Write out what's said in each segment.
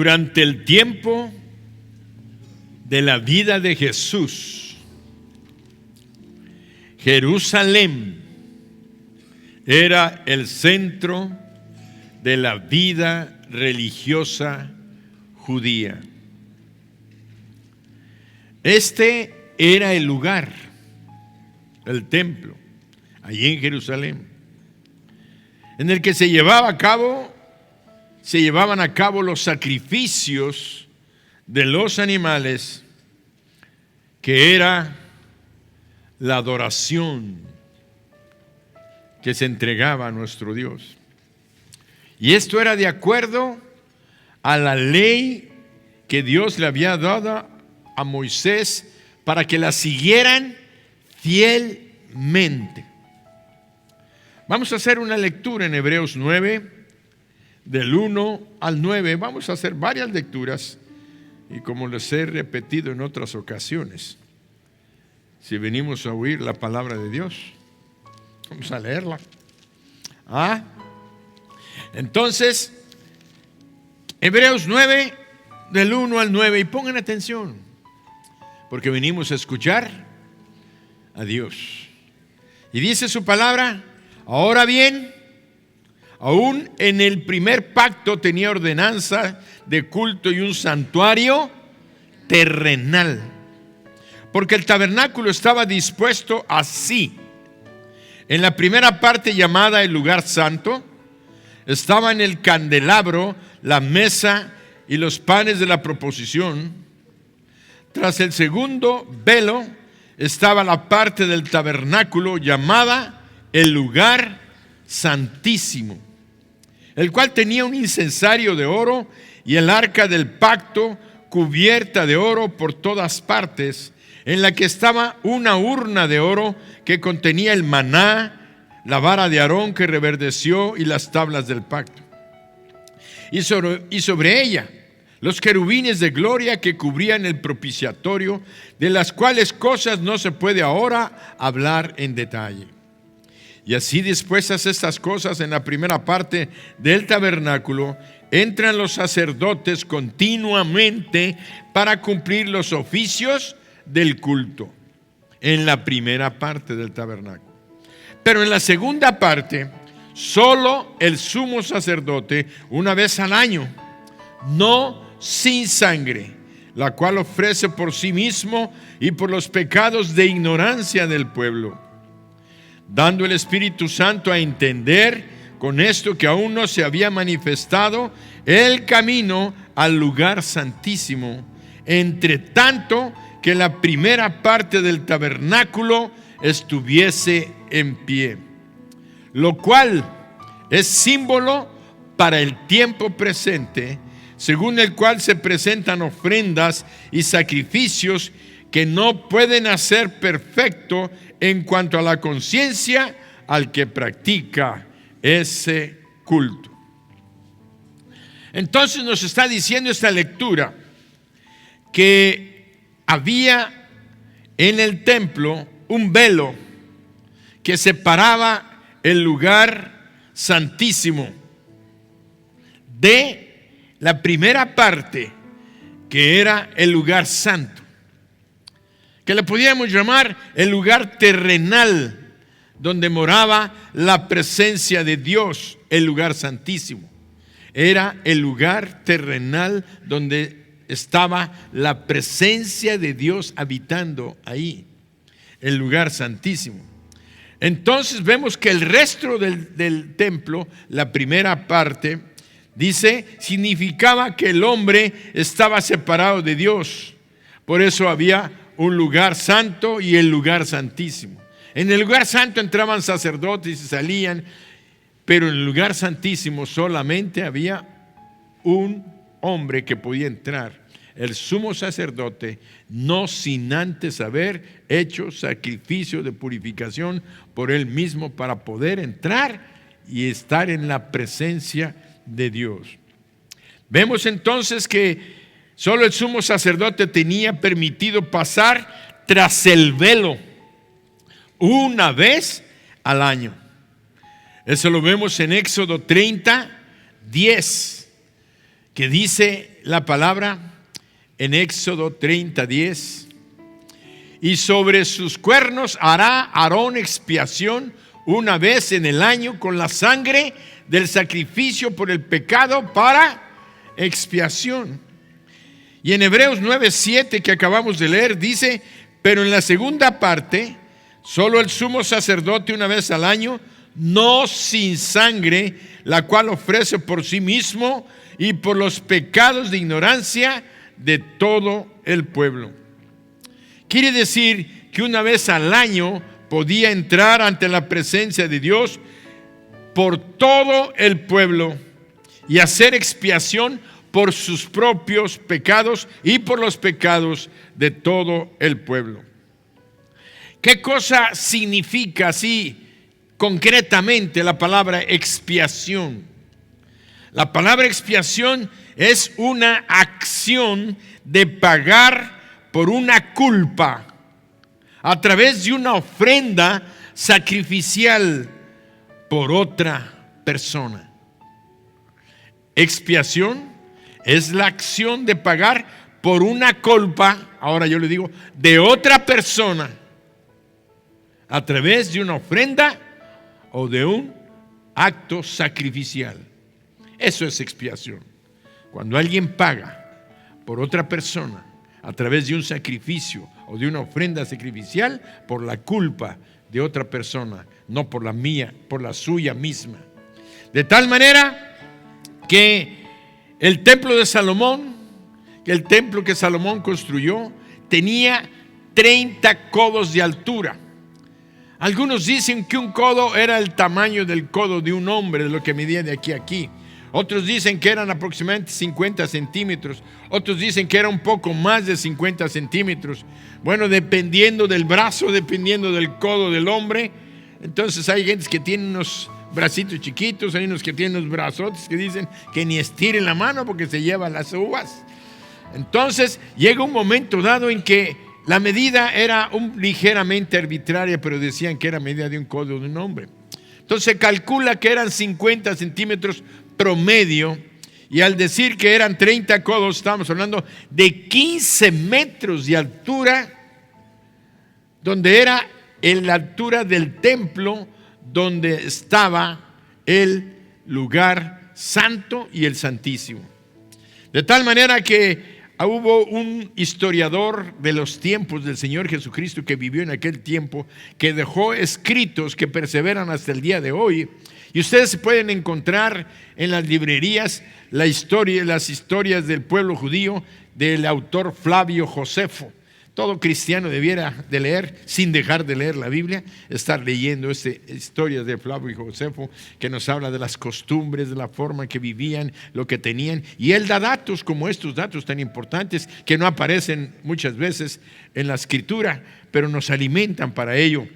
Durante el tiempo de la vida de Jesús, Jerusalén era el centro de la vida religiosa judía. Este era el lugar, el templo, allí en Jerusalén, en el que se llevaban a cabo los sacrificios de los animales, que era la adoración que se entregaba a nuestro Dios. Y esto era de acuerdo a la ley que Dios le había dado a Moisés para que la siguieran fielmente. Vamos a hacer una lectura en Hebreos 9, del 1 al 9. Vamos a hacer varias lecturas y como les he repetido en otras ocasiones, si venimos a oír la palabra de Dios, vamos a leerla. Entonces, Hebreos 9, del 1 al 9, y pongan atención, porque venimos a escuchar a Dios. Y dice su palabra: ahora bien, aún en el primer pacto tenía ordenanza de culto y un santuario terrenal, porque el tabernáculo estaba dispuesto así. En la primera parte, llamada el lugar santo, estaba en el candelabro la mesa y los panes de la proposición. Tras el segundo velo estaba la parte del tabernáculo llamada el lugar santísimo, el cual tenía un incensario de oro y el arca del pacto cubierta de oro por todas partes, en la que estaba una urna de oro que contenía el maná, la vara de Aarón que reverdeció y las tablas del pacto. Y sobre ella los querubines de gloria que cubrían el propiciatorio, de las cuales cosas no se puede ahora hablar en detalle. Y así dispuestas estas cosas en la primera parte del tabernáculo, entran los sacerdotes continuamente para cumplir los oficios del culto en la primera parte del tabernáculo. Pero en la segunda parte, solo el sumo sacerdote, una vez al año, no sin sangre, la cual ofrece por sí mismo y por los pecados de ignorancia del pueblo, dando el Espíritu Santo a entender con esto que aún no se había manifestado el camino al lugar santísimo, entre tanto que la primera parte del tabernáculo estuviese en pie, lo cual es símbolo para el tiempo presente, según el cual se presentan ofrendas y sacrificios que no pueden hacer perfecto en cuanto a la conciencia al que practica ese culto. Entonces nos está diciendo esta lectura que había en el templo un velo que separaba el lugar santísimo de la primera parte, que era el lugar santo, que le podíamos llamar el lugar terrenal, donde moraba la presencia de Dios. El lugar santísimo era el lugar terrenal donde estaba la presencia de Dios habitando ahí, el lugar santísimo. Entonces vemos que el resto del templo, la primera parte, dice, significaba que el hombre estaba separado de Dios. Por eso había un lugar santo y el lugar santísimo. En el lugar santo entraban sacerdotes y salían, pero en el lugar santísimo solamente había un hombre que podía entrar, el sumo sacerdote, no sin antes haber hecho sacrificio de purificación por él mismo para poder entrar y estar en la presencia de Dios. Vemos entonces que solo el sumo sacerdote tenía permitido pasar tras el velo una vez al año. Eso lo vemos en Éxodo 30, 10. que dice la palabra en Éxodo 30:10, y sobre sus cuernos hará Aarón expiación una vez en el año con la sangre del sacrificio por el pecado para expiación. Y en Hebreos 9:7 que acabamos de leer dice, pero en la segunda parte, solo el sumo sacerdote una vez al año, no sin sangre, la cual ofrece por sí mismo y por los pecados de ignorancia de todo el pueblo. Quiere decir que una vez al año podía entrar ante la presencia de Dios por todo el pueblo y hacer expiación por sus propios pecados y por los pecados de todo el pueblo. ¿Qué cosa significa así concretamente la palabra expiación? La palabra expiación es una acción de pagar por una culpa a través de una ofrenda sacrificial por otra persona. Expiación es la acción de pagar por una culpa, ahora yo le digo, de otra persona a través de una ofrenda o de un acto sacrificial. Eso es expiación. Cuando alguien paga por otra persona a través de un sacrificio o de una ofrenda sacrificial por la culpa de otra persona, no por la mía, por la suya misma. De tal manera que el templo de Salomón, que el templo que Salomón construyó, tenía 30 codos de altura. Algunos dicen que un codo era el tamaño del codo de un hombre, de lo que medía de aquí a aquí. Otros dicen que eran aproximadamente 50 centímetros. Otros dicen que era un poco más de 50 centímetros. Bueno, dependiendo del brazo, dependiendo del codo del hombre. Entonces hay gente que tiene unos bracitos chiquitos, hay unos que tienen unos brazotes que dicen que ni estiren la mano porque se llevan las uvas. Entonces llega un momento dado en que la medida era ligeramente arbitraria, pero decían que era medida de un codo de un hombre. Entonces se calcula que eran 50 centímetros promedio, y al decir que eran 30 codos, estamos hablando de 15 metros de altura, donde era en la altura del templo donde estaba el lugar santo y el santísimo. De tal manera que hubo un historiador de los tiempos del Señor Jesucristo que vivió en aquel tiempo, que dejó escritos que perseveran hasta el día de hoy. Y ustedes pueden encontrar en las librerías las historias del pueblo judío del autor Flavio Josefo. Todo cristiano debiera de leer, sin dejar de leer la Biblia, estar leyendo historias de Flavio Josefo, que nos habla de las costumbres, de la forma que vivían, lo que tenían. Y él da datos como estos datos tan importantes que no aparecen muchas veces en la Escritura, pero nos alimentan para ello.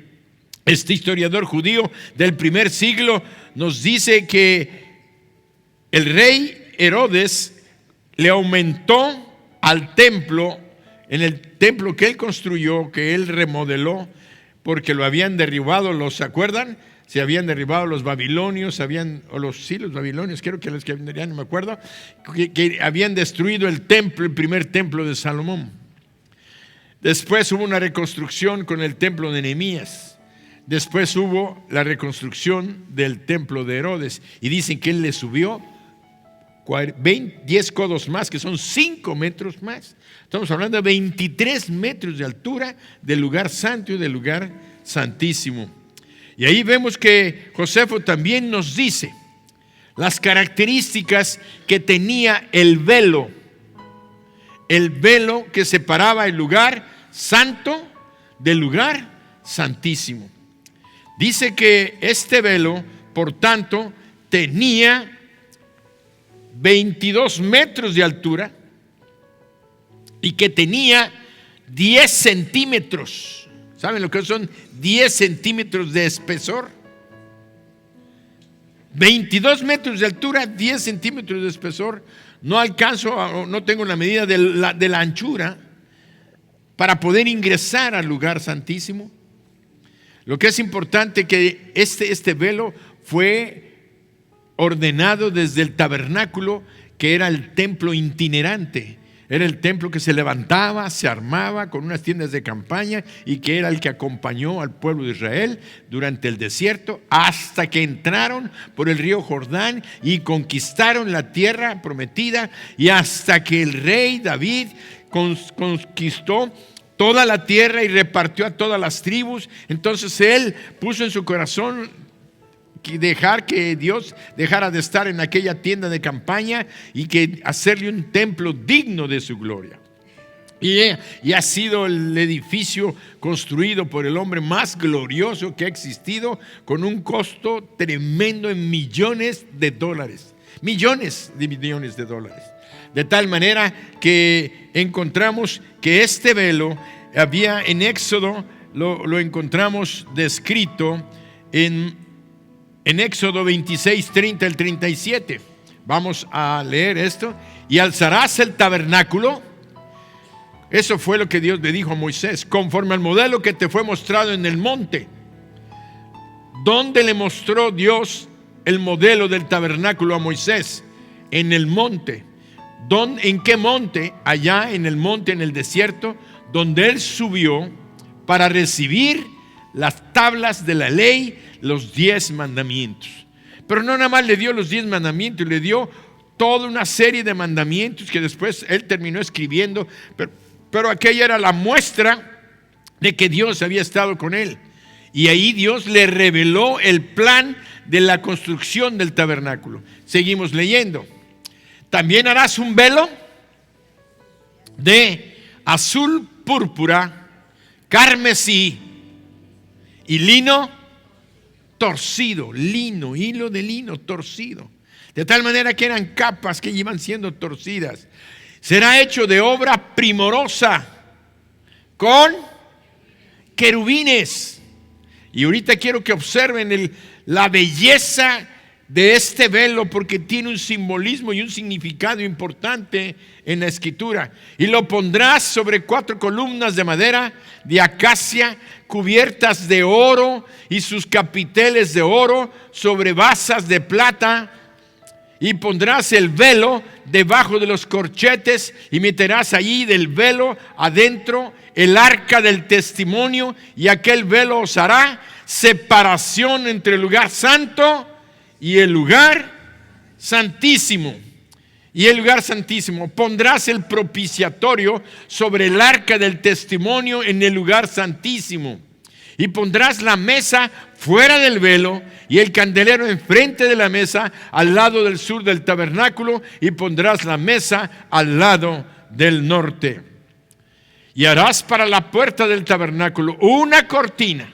Este historiador judío del primer siglo nos dice que el rey Herodes le aumentó al templo, en el templo que él construyó, que él remodeló, porque lo habían derribado, ¿se acuerdan? Se habían derribado los babilonios, los babilonios, creo que los que ya no me acuerdo, que habían destruido el templo, el primer templo de Salomón. Después hubo una reconstrucción con el templo de Nehemías. Después hubo la reconstrucción del templo de Herodes, y dicen que él le subió 10 codos más, que son 5 metros más. Estamos hablando de 23 metros de altura del lugar santo y del lugar santísimo. Y ahí vemos que Josefo también nos dice las características que tenía el velo que separaba el lugar santo del lugar santísimo. Dice que este velo, por tanto, tenía 22 metros de altura y que tenía 10 centímetros. ¿Saben lo que son 10 centímetros de espesor? 22 metros de altura, 10 centímetros de espesor. No alcanzo, no tengo la medida de la anchura para poder ingresar al lugar santísimo. Lo que es importante que este velo fue ordenado desde el tabernáculo que era el templo itinerante. Era el templo que se levantaba, se armaba con unas tiendas de campaña y que era el que acompañó al pueblo de Israel durante el desierto hasta que entraron por el río Jordán y conquistaron la tierra prometida, y hasta que el rey David conquistó toda la tierra y repartió a todas las tribus. Entonces él puso en su corazón dejar que Dios dejara de estar en aquella tienda de campaña y que hacerle un templo digno de su gloria. Y ha sido el edificio construido por el hombre más glorioso que ha existido, con un costo tremendo en millones de dólares. Millones de dólares. De tal manera que encontramos que este velo había en Éxodo, lo encontramos descrito en Éxodo 26, 30 al 37. Vamos a leer esto. Y alzarás el tabernáculo. Eso fue lo que Dios le dijo a Moisés, conforme al modelo que te fue mostrado en el monte. ¿Dónde le mostró Dios el modelo del tabernáculo a Moisés? En el monte. ¿En qué monte? Allá en el monte, en el desierto, donde él subió para recibir las tablas de la ley, los 10 mandamientos. Pero no nada más le dio los 10 mandamientos, le dio toda una serie de mandamientos que después él terminó escribiendo, pero aquella era la muestra de que Dios había estado con él. Y ahí Dios le reveló el plan de la construcción del tabernáculo. Seguimos leyendo. También harás un velo de azul púrpura, carmesí y lino torcido. Hilo de lino torcido. De tal manera que eran capas que iban siendo torcidas. Será hecho de obra primorosa, con querubines. Y ahorita quiero que observen la belleza de este velo, porque tiene un simbolismo y un significado importante en la escritura. Y lo pondrás sobre 4 columnas de madera de acacia cubiertas de oro, y sus capiteles de oro sobre basas de plata. Y pondrás el velo debajo de los corchetes, y meterás allí del velo adentro el arca del testimonio, y aquel velo os hará separación entre el lugar santo y el lugar santísimo. Y el lugar santísimo. Pondrás el propiciatorio sobre el arca del testimonio en el lugar santísimo. Y pondrás la mesa fuera del velo y el candelero enfrente de la mesa al lado del sur del tabernáculo, y pondrás la mesa al lado del norte. Y harás para la puerta del tabernáculo una cortina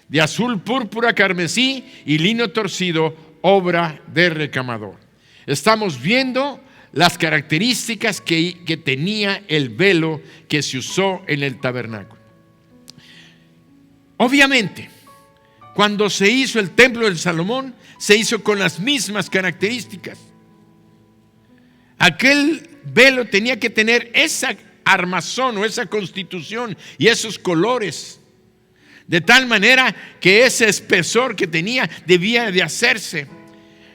de azul púrpura, carmesí y lino torcido, obra de recamador. Estamos viendo las características que tenía el velo que se usó en el tabernáculo. Obviamente, cuando se hizo el templo de Salomón, se hizo con las mismas características. Aquel velo tenía que tener esa armazón o esa constitución y esos colores, de tal manera que ese espesor que tenía debía de hacerse.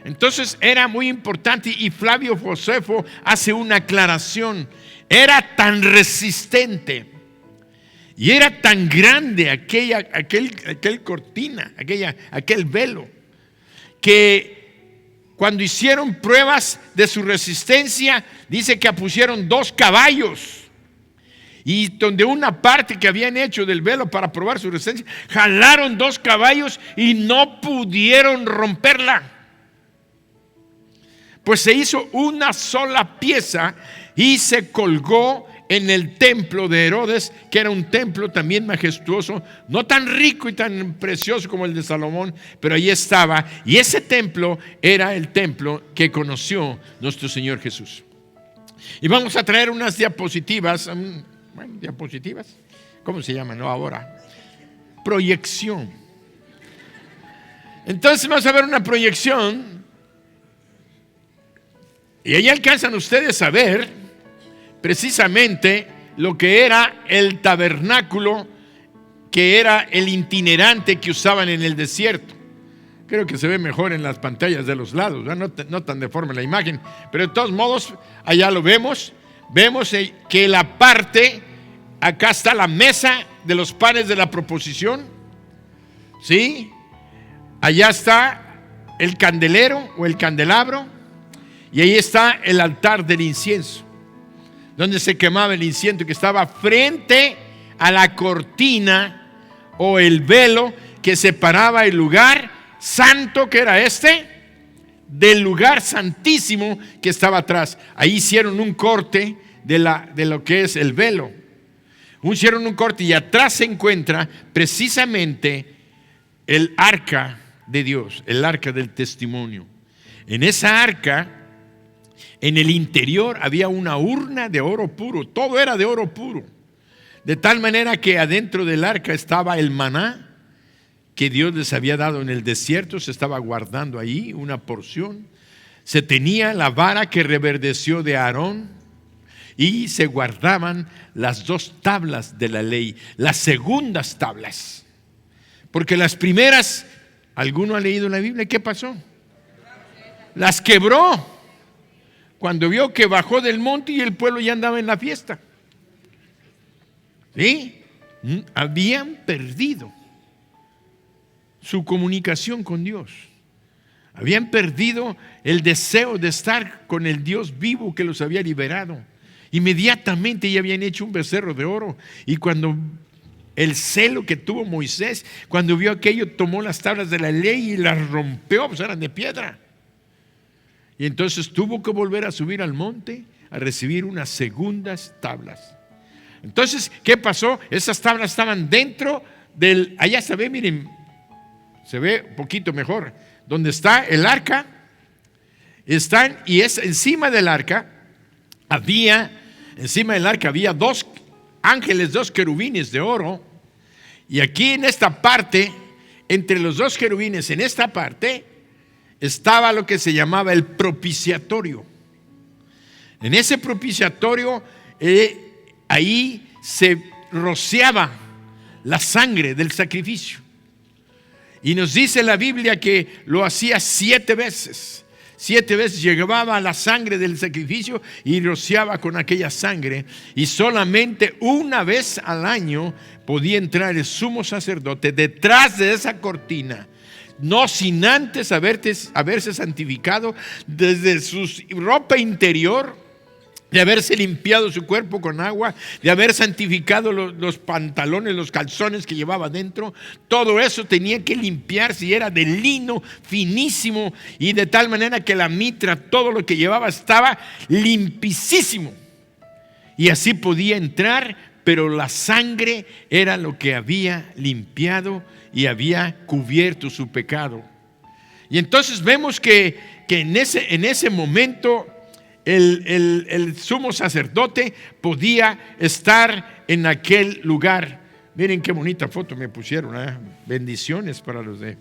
Entonces era muy importante, y Flavio Josefo hace una aclaración. Era tan resistente y era tan grande aquel cortina, aquel velo, que cuando hicieron pruebas de su resistencia, dice que pusieron 2 caballos. Y donde una parte que habían hecho del velo para probar su resistencia, jalaron 2 caballos y no pudieron romperla. Pues se hizo una sola pieza y se colgó en el templo de Herodes, que era un templo también majestuoso, no tan rico y tan precioso como el de Salomón, pero ahí estaba. Y ese templo era el templo que conoció nuestro Señor Jesús. Y vamos a traer unas diapositivas. ¿Diapositivas? ¿Cómo se llaman? No, ahora. Proyección. Entonces vamos a ver una proyección. Y ahí alcanzan ustedes a ver precisamente lo que era el tabernáculo, que era el itinerante que usaban en el desierto. Creo que se ve mejor en las pantallas de los lados, no tan deforme la imagen. Pero de todos modos, allá lo vemos. Vemos que la parte, acá está la mesa de los panes de la proposición. ¿Sí? Allá está el candelero o el candelabro. Y ahí está el altar del incienso, donde se quemaba el incienso, que estaba frente a la cortina o el velo que separaba el lugar santo, que era del lugar santísimo que estaba atrás. Ahí hicieron un corte de lo que es el velo. Hicieron un corte y atrás se encuentra precisamente el arca de Dios, el arca del testimonio. En esa arca, en el interior había una urna de oro puro, todo era de oro puro. De tal manera que adentro del arca estaba el maná que Dios les había dado en el desierto, se estaba guardando ahí una porción. Se tenía la vara que reverdeció de Aarón y se guardaban las 2 tablas de la ley, las segundas tablas. Porque las primeras, ¿alguno ha leído la Biblia? ¿Qué pasó? Las quebró cuando vio que bajó del monte y el pueblo ya andaba en la fiesta. ¿Sí? Habían perdido su comunicación con Dios. Habían perdido el deseo de estar con el Dios vivo que los había liberado. Inmediatamente ya habían hecho un becerro de oro. Y cuando el celo que tuvo Moisés, cuando vio aquello, tomó las tablas de la ley y las rompió, pues eran de piedra. Y entonces tuvo que volver a subir al monte a recibir unas segundas tablas. Entonces, ¿qué pasó? Esas tablas estaban dentro allá se ve, miren, se ve un poquito mejor, donde está el arca, y es encima del arca había 2 ángeles, 2 querubines de oro, y aquí en esta parte, entre los 2 querubines, en esta parte, estaba lo que se llamaba el propiciatorio. En ese propiciatorio, ahí se rociaba la sangre del sacrificio. Y nos dice la Biblia que lo hacía 7 veces. 7 veces llevaba la sangre del sacrificio y rociaba con aquella sangre. Y solamente una vez al año podía entrar el sumo sacerdote detrás de esa cortina, no sin antes haberse santificado desde su ropa interior, de haberse limpiado su cuerpo con agua, de haber santificado los pantalones, los calzones que llevaba dentro. Todo eso tenía que limpiarse y era de lino finísimo, y de tal manera que la mitra, todo lo que llevaba estaba limpicísimo, y así podía entrar, pero la sangre era lo que había limpiado y había cubierto su pecado. Y entonces vemos que en ese momento el sumo sacerdote podía estar en aquel lugar. Miren qué bonita foto me pusieron, ¿eh? Bendiciones para los de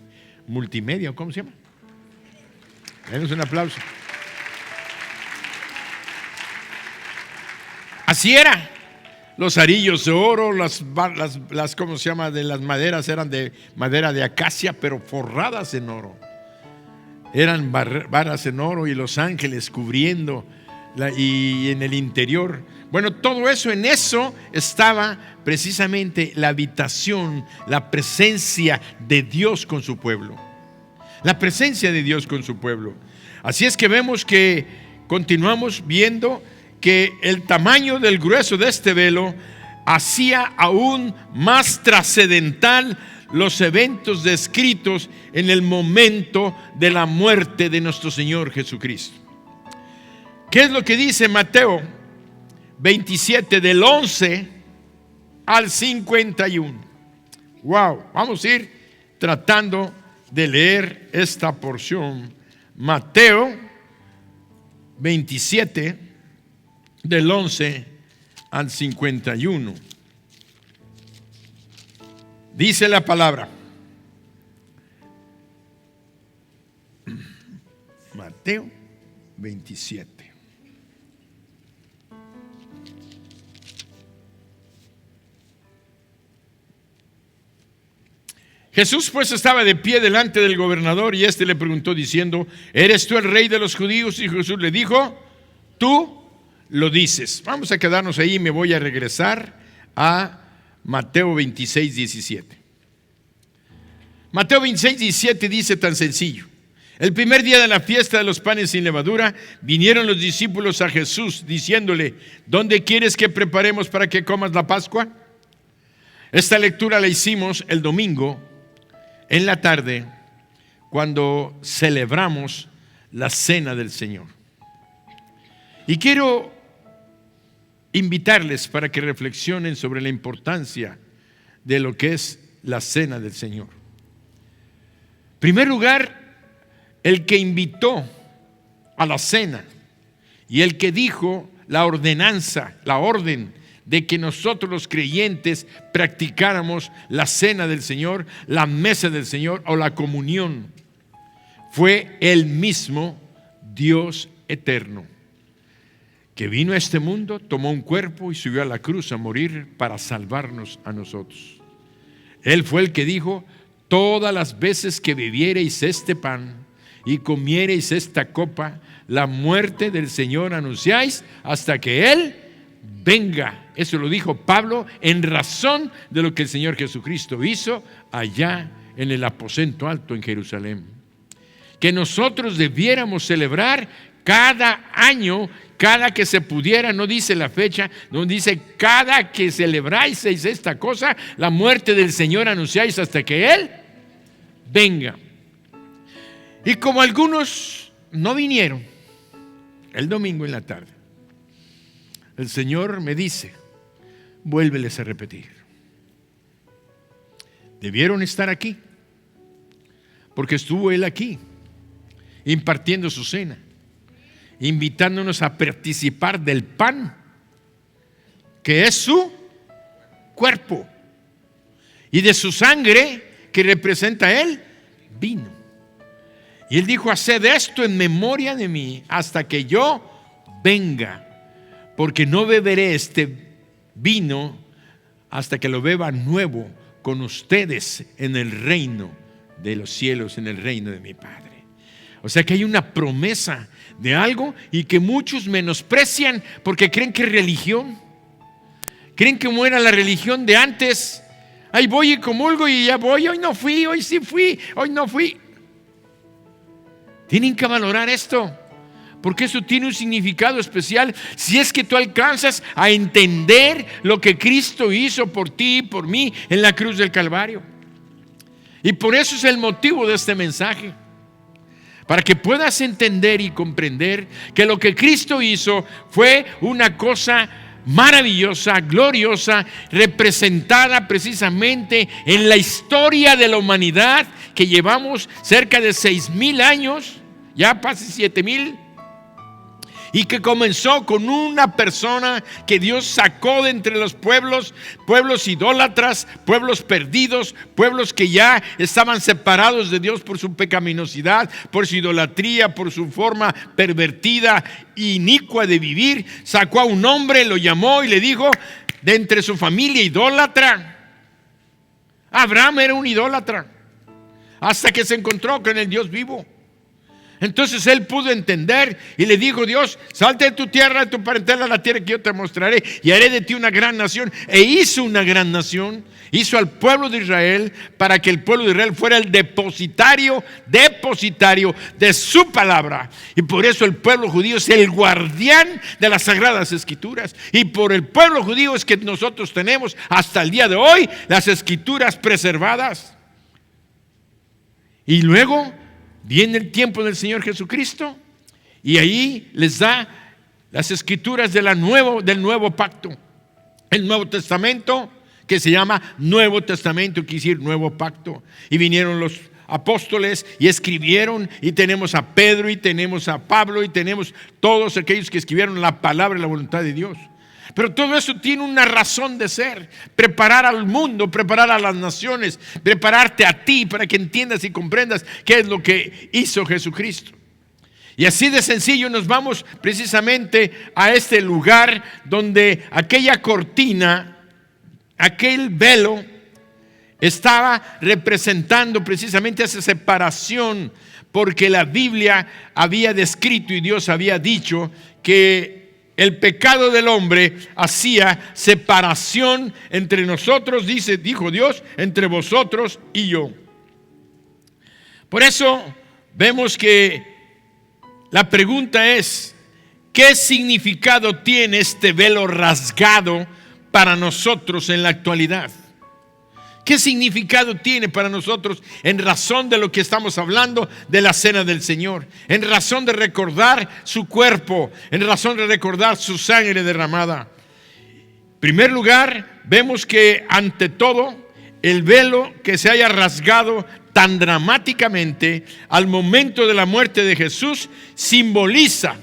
multimedia, ¿cómo se llama? Denos un aplauso. Así era. Los arillos de oro, las ¿cómo se llama? De las maderas eran de madera de acacia, pero forradas en oro. Eran varas en oro, y los ángeles cubriendo y en el interior. Bueno, todo eso, en eso estaba precisamente la habitación, la presencia de Dios con su pueblo. La presencia de Dios con su pueblo. Así es que vemos que continuamos viendo que el tamaño del grueso de este velo hacía aún más trascendental los eventos descritos en el momento de la muerte de nuestro Señor Jesucristo. ¿Qué es lo que dice Mateo 27 del 11 al 51? Wow, vamos a ir tratando de leer esta porción. Mateo 27 del 11 al 51. Dice la palabra. Mateo 27. Jesús pues estaba de pie delante del gobernador y éste le preguntó diciendo: ¿eres tú el rey de los judíos? Y Jesús le dijo: tú lo dices. Vamos a quedarnos ahí y me voy a regresar a Mateo 26, 17. Mateo 26, 17 dice tan sencillo: el primer día de la fiesta de los panes sin levadura, vinieron los discípulos a Jesús diciéndole: ¿dónde quieres que preparemos para que comas la Pascua? Esta lectura la hicimos el domingo en la tarde, cuando celebramos la cena del Señor. Y quiero invitarles para que reflexionen sobre la importancia de lo que es la cena del Señor. En primer lugar, el que invitó a la cena y el que dijo la ordenanza, la orden de que nosotros los creyentes practicáramos la cena del Señor, la mesa del Señor o la comunión, fue el mismo Dios eterno, que vino a este mundo, tomó un cuerpo y subió a la cruz a morir para salvarnos a nosotros. Él fue el que dijo: todas las veces que bebiereis este pan y comiereis esta copa, la muerte del Señor anunciáis hasta que Él venga. Eso lo dijo Pablo en razón de lo que el Señor Jesucristo hizo allá en el aposento alto en Jerusalén. Que nosotros debiéramos celebrar cada año, cada que se pudiera, no dice la fecha, no dice cada que celebráis esta cosa, la muerte del Señor anunciáis hasta que Él venga. Y como algunos no vinieron el domingo en la tarde, el Señor me dice: vuélveles a repetir. Debieron estar aquí, porque estuvo Él aquí, impartiendo su cena, invitándonos a participar del pan, que es su cuerpo, y de su sangre, que representa el vino. Y Él dijo: haced esto en memoria de mí hasta que yo venga, porque no beberé este vino hasta que lo beba nuevo con ustedes en el reino de los cielos, en el reino de mi Padre. O sea que hay una promesa de algo y que muchos menosprecian porque creen que es religión. Creen que como era la religión de antes: ahí voy y comulgo y ya voy, hoy no fui, hoy sí fui, hoy no fui. Tienen que valorar esto, porque eso tiene un significado especial si es que tú alcanzas a entender lo que Cristo hizo por ti y por mí en la cruz del Calvario. Y por eso es el motivo de este mensaje, para que puedas entender y comprender que lo que Cristo hizo fue una cosa maravillosa, gloriosa, representada precisamente en la historia de la humanidad, que llevamos cerca de 6,000 años, ya casi 7,000, y que comenzó con una persona que Dios sacó de entre los pueblos, pueblos idólatras, pueblos perdidos, pueblos que ya estaban separados de Dios por su pecaminosidad, por su idolatría, por su forma pervertida, inicua de vivir. Sacó a un hombre, lo llamó y le dijo: de entre su familia idólatra. Abraham era un idólatra hasta que se encontró con el Dios vivo. Entonces él pudo entender y le dijo: Dios, salte de tu tierra, de tu parentela, a la tierra que yo te mostraré, y haré de ti una gran nación. E hizo una gran nación, hizo al pueblo de Israel, para que el pueblo de Israel fuera el depositario de su palabra. Y por eso el pueblo judío es el guardián de las sagradas escrituras, y por el pueblo judío es que nosotros tenemos hasta el día de hoy las escrituras preservadas. Y luego viene el tiempo del Señor Jesucristo y ahí les da las escrituras del nuevo pacto, el Nuevo Testamento, que se llama Nuevo Testamento, quiere decir nuevo pacto. Y vinieron los apóstoles y escribieron, y tenemos a Pedro y tenemos a Pablo y tenemos todos aquellos que escribieron la palabra y la voluntad de Dios. Pero todo eso tiene una razón de ser: preparar al mundo, preparar a las naciones, prepararte a ti para que entiendas y comprendas qué es lo que hizo Jesucristo. Y así de sencillo nos vamos precisamente a este lugar donde aquella cortina, aquel velo, estaba representando precisamente esa separación, porque la Biblia había descrito y Dios había dicho que el pecado del hombre hacía separación entre nosotros, dijo Dios, entre vosotros y yo. Por eso vemos que la pregunta es, ¿qué significado tiene este velo rasgado para nosotros en la actualidad? ¿Qué significado tiene para nosotros en razón de lo que estamos hablando de la cena del Señor? En razón de recordar su cuerpo, en razón de recordar su sangre derramada. En primer lugar, vemos que ante todo, el velo que se haya rasgado tan dramáticamente al momento de la muerte de Jesús simboliza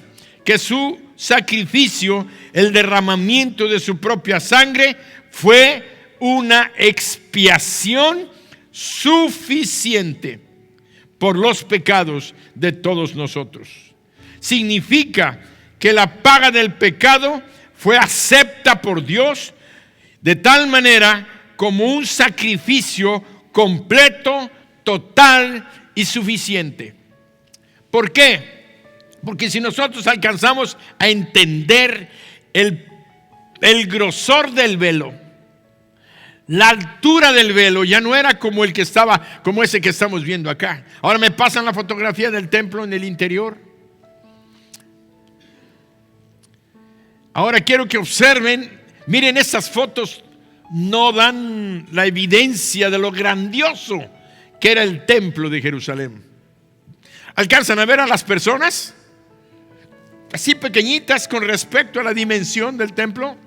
que su sacrificio, el derramamiento de su propia sangre, fue una expiación suficiente por los pecados de todos nosotros. Significa que la paga del pecado fue acepta por Dios de tal manera como un sacrificio completo, total y suficiente. ¿Por qué? Porque si nosotros alcanzamos a entender el grosor del velo, la altura del velo ya no era como como ese que estamos viendo acá. Ahora me pasan la fotografía del templo en el interior. Ahora quiero que observen, miren, estas fotos no dan la evidencia de lo grandioso que era el templo de Jerusalén. ¿Alcanzan a ver a las personas? Así pequeñitas con respecto a la dimensión del templo.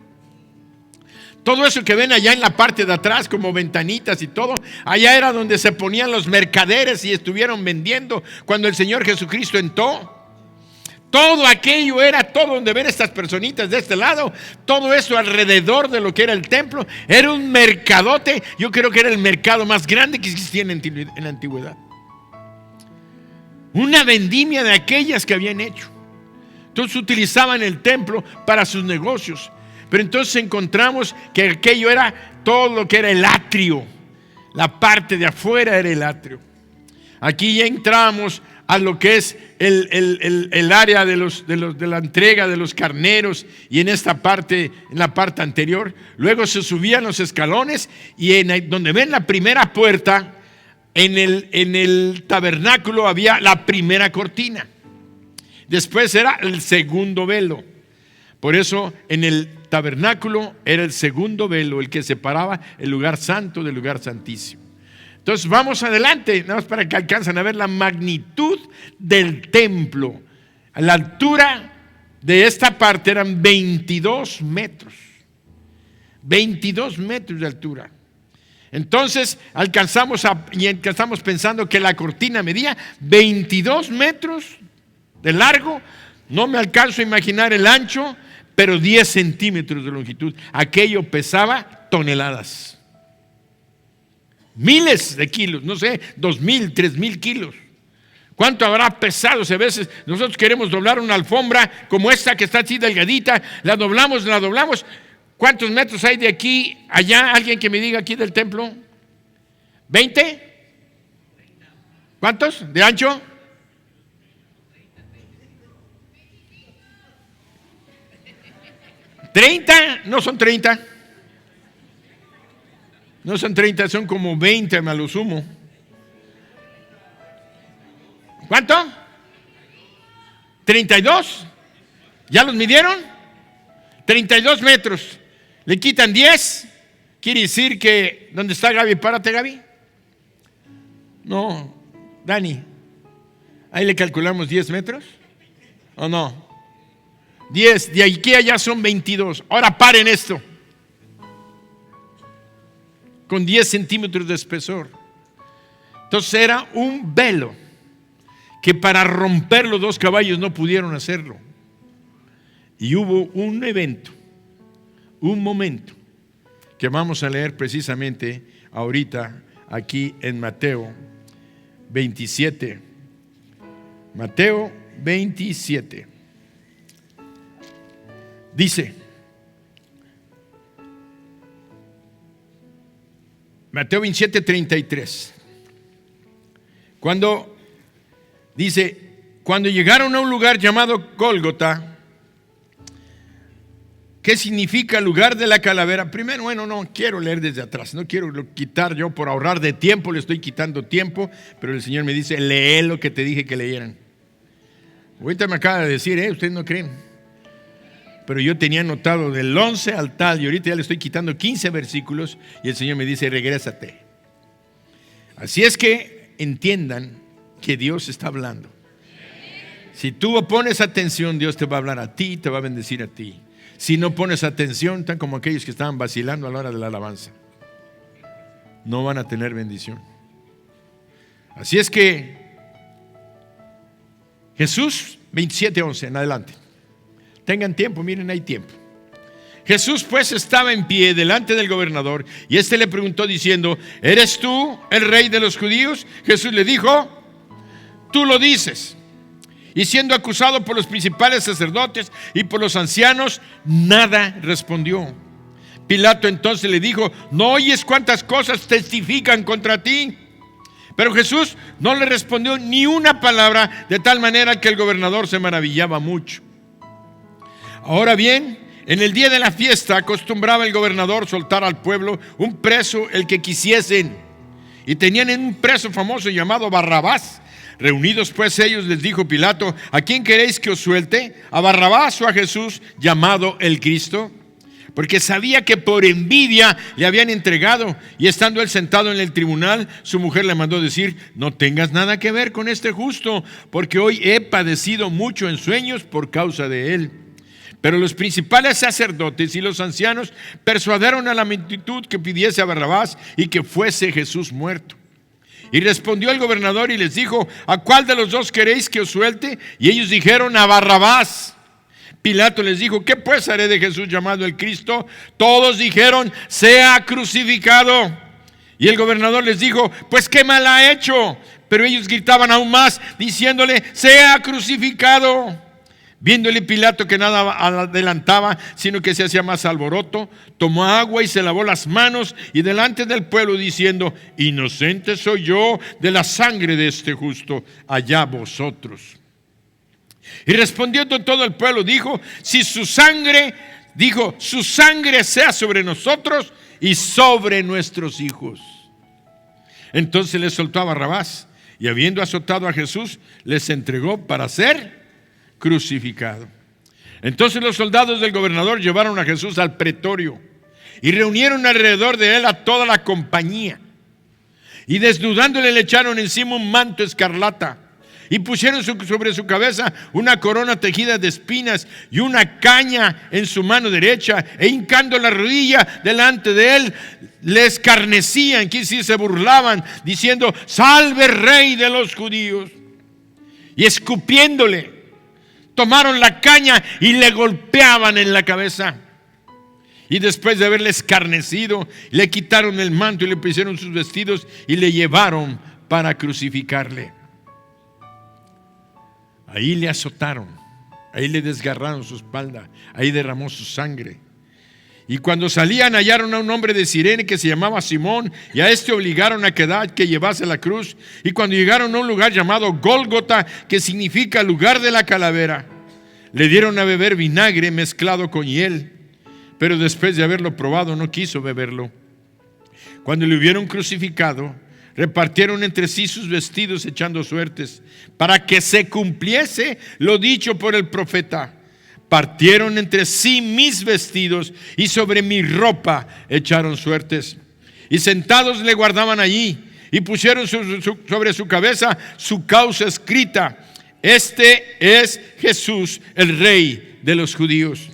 Todo eso que ven allá en la parte de atrás como ventanitas y todo, allá era donde se ponían los mercaderes y estuvieron vendiendo cuando el Señor Jesucristo entró. Todo aquello era todo donde ven estas personitas de este lado, todo eso alrededor de lo que era el templo, era un mercadote. Yo creo que era el mercado más grande que existía en la antigüedad. Una vendimia de aquellas que habían hecho. Entonces utilizaban el templo para sus negocios. Pero entonces encontramos que aquello era todo lo que era el atrio. La parte de afuera era el atrio. Aquí ya entramos a lo que es el área de la entrega de los carneros, y en esta parte, en la parte anterior, luego se subían los escalones, y donde ven la primera puerta, en el tabernáculo había la primera cortina. Después era el segundo velo. Por eso en el tabernáculo era el segundo velo el que separaba el lugar santo del lugar santísimo. Entonces vamos adelante, nada más para que alcancen a ver la magnitud del templo. A la altura de esta parte eran 22 metros. 22 metros de altura. Entonces alcanzamos pensando que la cortina medía 22 metros de largo. No me alcanzo a imaginar el ancho, pero 10 centímetros de longitud. Aquello pesaba toneladas. Miles de kilos, no sé, 2,000, 3,000 kilos. ¿Cuánto habrá pesado? A veces nosotros queremos doblar una alfombra como esta que está así delgadita, la doblamos. ¿Cuántos metros hay de aquí allá? ¿Alguien que me diga aquí del templo? ¿20? ¿Cuántos? ¿De ancho? ¿30? No son 30. No son 30, son como 20 a lo sumo. ¿Cuánto? ¿32? ¿Ya los midieron? 32 metros. Le quitan 10. Quiere decir que, ¿dónde está Gaby? Párate, Gaby. No, Dani. Ahí le calculamos 10 metros. ¿O no? 10, de aquí a allá son 22. Ahora paren esto. Con 10 centímetros de espesor. Entonces era un velo que para romper los 2 caballos no pudieron hacerlo. Y hubo un evento, un momento, que vamos a leer precisamente ahorita aquí en Mateo 27. Mateo 27. Dice: Mateo 27:33. Cuando dice, cuando llegaron a un lugar llamado Gólgota, ¿qué significa lugar de la calavera? Primero, bueno, no quiero leer desde atrás, no quiero quitar yo por ahorrar de tiempo, le estoy quitando tiempo, pero el Señor me dice, lee lo que te dije que leyeran. Ahorita me acaba de decir, ustedes no creen, pero yo tenía anotado del 11 al tal, y ahorita ya le estoy quitando 15 versículos, y el Señor me dice, regrésate. Así es que entiendan que Dios está hablando. Si tú pones atención, Dios te va a hablar a ti, te va a bendecir a ti. Si no pones atención, tan como aquellos que estaban vacilando a la hora de la alabanza, no van a tener bendición. Así es que Jesús 27:11 en adelante. Tengan tiempo, miren, hay tiempo. Jesús pues estaba en pie delante del gobernador y éste le preguntó diciendo, ¿eres tú el rey de los judíos? Jesús le dijo, tú lo dices. Y siendo acusado por los principales sacerdotes y por los ancianos, nada respondió. Pilato entonces le dijo, ¿no oyes cuántas cosas testifican contra ti? Pero Jesús no le respondió ni una palabra, de tal manera que el gobernador se maravillaba mucho. Ahora bien, en el día de la fiesta acostumbraba el gobernador soltar al pueblo un preso, el que quisiesen. Y tenían un preso famoso llamado Barrabás. Reunidos pues ellos, les dijo Pilato, ¿a quién queréis que os suelte? ¿A Barrabás o a Jesús, llamado el Cristo? Porque sabía que por envidia le habían entregado. Y estando él sentado en el tribunal, su mujer le mandó decir, no tengas nada que ver con este justo, porque hoy he padecido mucho en sueños por causa de él. Pero los principales sacerdotes y los ancianos persuadieron a la multitud que pidiese a Barrabás y que fuese Jesús muerto. Y respondió el gobernador y les dijo, ¿a cuál de los dos queréis que os suelte? Y ellos dijeron, a Barrabás. Pilato les dijo, ¿qué pues haré de Jesús llamado el Cristo? Todos dijeron, sea crucificado. Y el gobernador les dijo, pues qué mal ha hecho. Pero ellos gritaban aún más, diciéndole, sea crucificado. Viéndole Pilato que nada adelantaba, sino que se hacía más alboroto, tomó agua y se lavó las manos y delante del pueblo diciendo, inocente soy yo de la sangre de este justo, allá vosotros. Y respondiendo todo el pueblo dijo, su sangre sea sobre nosotros y sobre nuestros hijos. Entonces les soltó a Barrabás y habiendo azotado a Jesús, les entregó para ser crucificado. Entonces los soldados del gobernador llevaron a Jesús al pretorio y reunieron alrededor de él a toda la compañía y desnudándole le echaron encima un manto escarlata y pusieron sobre su cabeza una corona tejida de espinas y una caña en su mano derecha, e hincando la rodilla delante de él le escarnecían, que sí se burlaban, diciendo, salve rey de los judíos. Y escupiéndole tomaron la caña y le golpeaban en la cabeza. Y después de haberle escarnecido, le quitaron el manto y le pusieron sus vestidos y le llevaron para crucificarle. Ahí le azotaron, ahí le desgarraron su espalda, ahí derramó su sangre. Y cuando salían hallaron a un hombre de Cirene que se llamaba Simón, y a este obligaron a que llevase la cruz. Y cuando llegaron a un lugar llamado Gólgota, que significa lugar de la calavera, le dieron a beber vinagre mezclado con hiel, pero después de haberlo probado no quiso beberlo. Cuando le hubieron crucificado, repartieron entre sí sus vestidos echando suertes, para que se cumpliese lo dicho por el profeta. Partieron entre sí mis vestidos y sobre mi ropa echaron suertes. Y sentados le guardaban allí y pusieron sobre su cabeza su causa escrita: este es Jesús, el Rey de los judíos.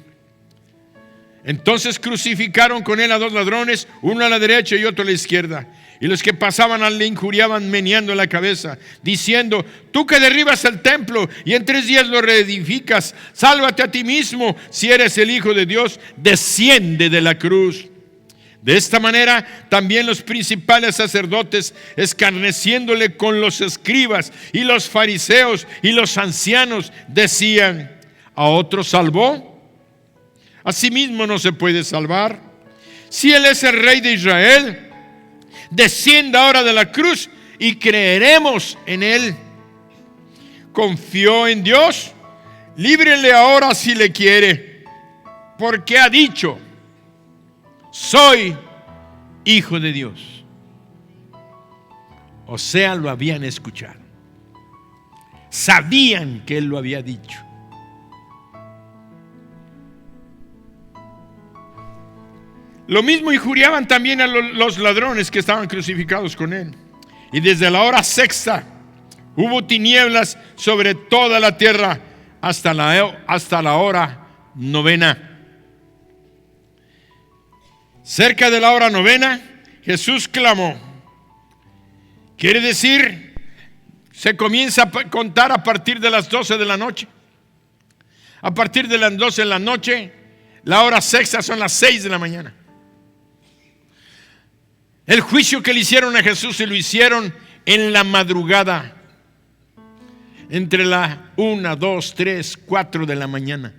Entonces crucificaron con él a dos ladrones, uno a la derecha y otro a la izquierda. Y los que pasaban le injuriaban meneando la cabeza, diciendo: tú que derribas el templo y en 3 días lo reedificas, sálvate a ti mismo. Si eres el Hijo de Dios, desciende de la cruz. De esta manera también los principales sacerdotes, escarneciéndole con los escribas y los fariseos y los ancianos, decían: ¿a otro salvó? A sí mismo no se puede salvar. Si él es el Rey de Israel, descienda ahora de la cruz y creeremos en Él. Confió en Dios, líbrele ahora si le quiere, porque ha dicho: soy hijo de Dios. O sea, lo habían escuchado. Sabían que Él lo había dicho. Lo mismo injuriaban también a los ladrones que estaban crucificados con Él. Y desde la hora sexta hubo tinieblas sobre toda la tierra hasta la hora novena. Cerca de la hora novena, Jesús clamó. Quiere decir, se comienza a contar a partir de las 12 de la noche. A partir de las 12 de la noche, la hora sexta son las 6 de la mañana. El juicio que le hicieron a Jesús se lo hicieron en la madrugada, entre la 1, 2, 3, 4 de la mañana.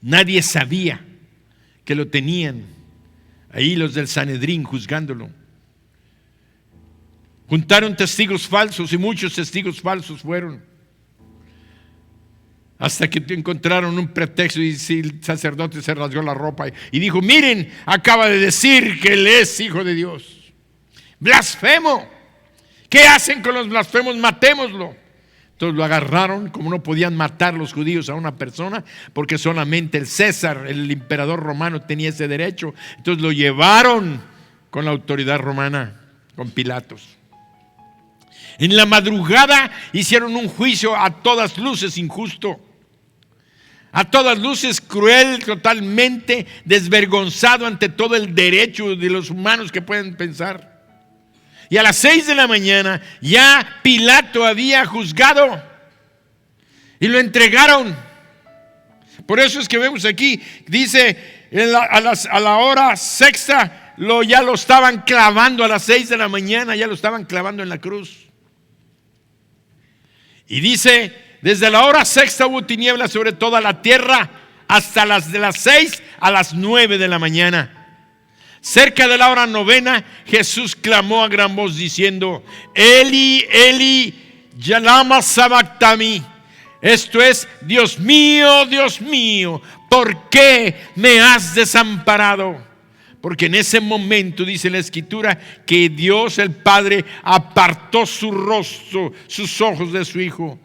Nadie sabía que lo tenían ahí los del Sanedrín juzgándolo. Juntaron testigos falsos y muchos testigos falsos fueron, hasta que encontraron un pretexto y el sacerdote se rasgó la ropa y dijo: miren, acaba de decir que Él es hijo de Dios. Blasfemo. ¿Qué hacen con los blasfemos? Matémoslo. Entonces lo agarraron. Como no podían matar los judíos a una persona, porque solamente el César, el emperador romano, tenía ese derecho, entonces lo llevaron con la autoridad romana, con Pilatos. En la madrugada hicieron un juicio a todas luces injusto, a todas luces cruel, totalmente desvergonzado ante todo el derecho de los humanos que pueden pensar. Y a las 6 de la mañana ya Pilato había juzgado y lo entregaron. Por eso es que vemos aquí, dice, a la hora sexta ya lo estaban clavando. A las 6 de la mañana ya lo estaban clavando en la cruz. Y dice: desde la hora sexta hubo tinieblas sobre toda la tierra hasta de las 6 a las 9 de la mañana. Cerca de la hora novena, Jesús clamó a gran voz diciendo: Eli, Eli, lama sabactani. Esto es: Dios mío, ¿por qué me has desamparado? Porque en ese momento, dice la Escritura, que Dios el Padre apartó su rostro, sus ojos de su Hijo,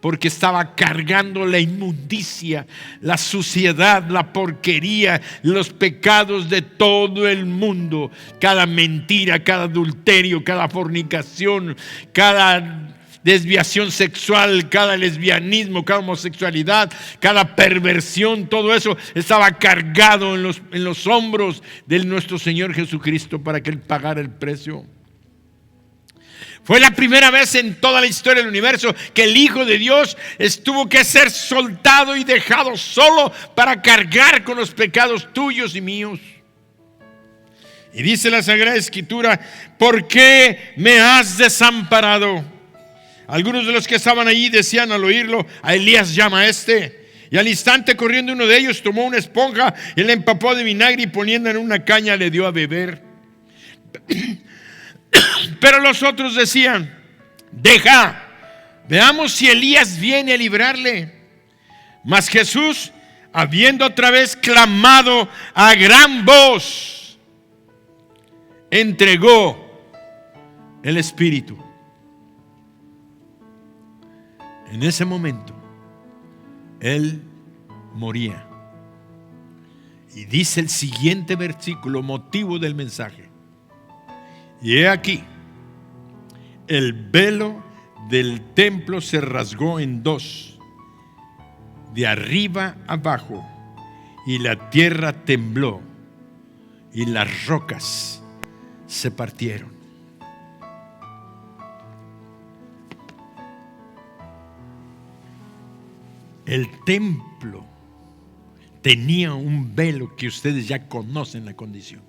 porque estaba cargando la inmundicia, la suciedad, la porquería, los pecados de todo el mundo. Cada mentira, cada adulterio, cada fornicación, cada desviación sexual, cada lesbianismo, cada homosexualidad, cada perversión, todo eso estaba cargado en los hombros de nuestro Señor Jesucristo para que Él pagara el precio. Fue la primera vez en toda la historia del universo que el Hijo de Dios tuvo que ser soltado y dejado solo para cargar con los pecados tuyos y míos. Y dice la Sagrada Escritura: ¿por qué me has desamparado? Algunos de los que estaban allí decían al oírlo: a Elías llama a este. Y al instante, corriendo uno de ellos, tomó una esponja y la empapó de vinagre y poniéndola en una caña le dio a beber. Pero los otros decían: deja, veamos si Elías viene a librarle. Mas Jesús, habiendo otra vez clamado a gran voz, entregó el Espíritu. En ese momento, Él moría. Y dice el siguiente versículo, motivo del mensaje: y he aquí, el velo del templo se rasgó en dos, de arriba abajo, y la tierra tembló, y las rocas se partieron. El templo tenía un velo que ustedes ya conocen la condición.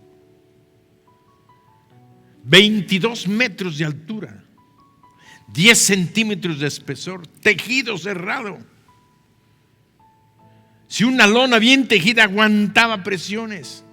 22 metros de altura, 10 centímetros de espesor, tejido cerrado. Si una lona bien tejida aguantaba presiones,